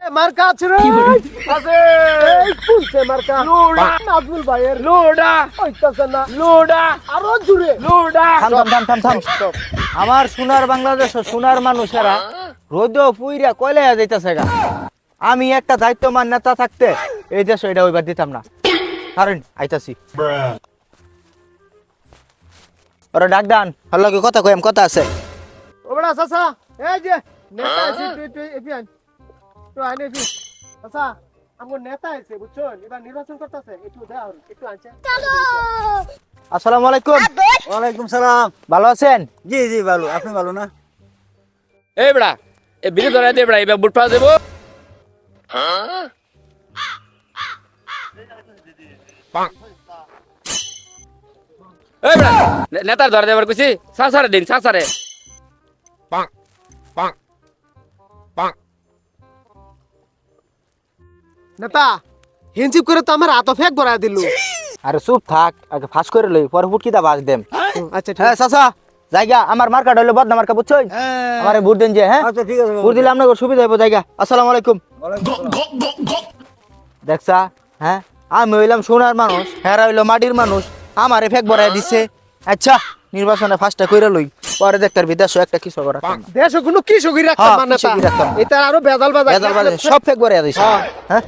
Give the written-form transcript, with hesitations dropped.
মার্কা আছে রে আছে এই কুলছে মার্কা লোডা নাজমুল ভাইয়ের লোডা হইতাছে না লোডা আরো জুড়ে লোডা থাম আমার সোনার বাংলাদেশ সোনার মানুষেরা রোদ পুইরা কয়লা যাইতাছে গা। আমি একটা দায়িত্বমান নেতা থাকতে এই দেশ এটা ওইবার দিতাম না। কারণ আইতাছি ওরা ডাক দান হল্লো কি কথা কইম কথা আছে। ও বড়া চাচা এই যে নেতা আছে তুই এপিয়ান তো আইনে এপি চাচা আমগো নেতা আছে বুঝছো এবার নির্বাচন করতেছে একটু দাও একটু আনছে আসসালামু আলাইকুম। ওয়ালাইকুম সালাম। ভালো আছেন? জি জি ভালো, আপনি ভালো না? এই বড়া এ বিলি ধরে দে বড়া এবার বুট পা দেবো এই বড়া নেতার ধরে দেবার কইছি সাসারে দিন সাসারে পাক পাক পাক নেতা হিনচিপ করে তো আমার হাত ফেক বড়া দিল। আরে চুপ থাক আগে ফাঁস করে লই পরে ফুটকিটা বাজ দেম। আচ্ছা ঠিক হ্যাঁ চাচা জায়গা আমার মার্কাটা হইলো বদনা মার্কা বুঝছো আমারে ভোট দেন যে। হ্যাঁ আচ্ছা ঠিক আছে। ভোট দিলে আপনার সুবিধা হইব জায়গা। আসসালামু আলাইকুম। দেখছা হ্যাঁ আমি হইলাম সোনার মানুষ হেরা হইলো মাটির মানুষ আমারে ফেক বড়াই দিছে। আচ্ছা নির্বাচনে ফার্স্টটা কইরা লই পরে দেখতার বিদেশ একটা কিছু করা দেশ কোনো কি সগির রাখতে হ্যাঁ, মানে কৃষকের রাখতাম। এটা আরো বেজাল সব ফেক বড়াই দিছে। হ্যাঁ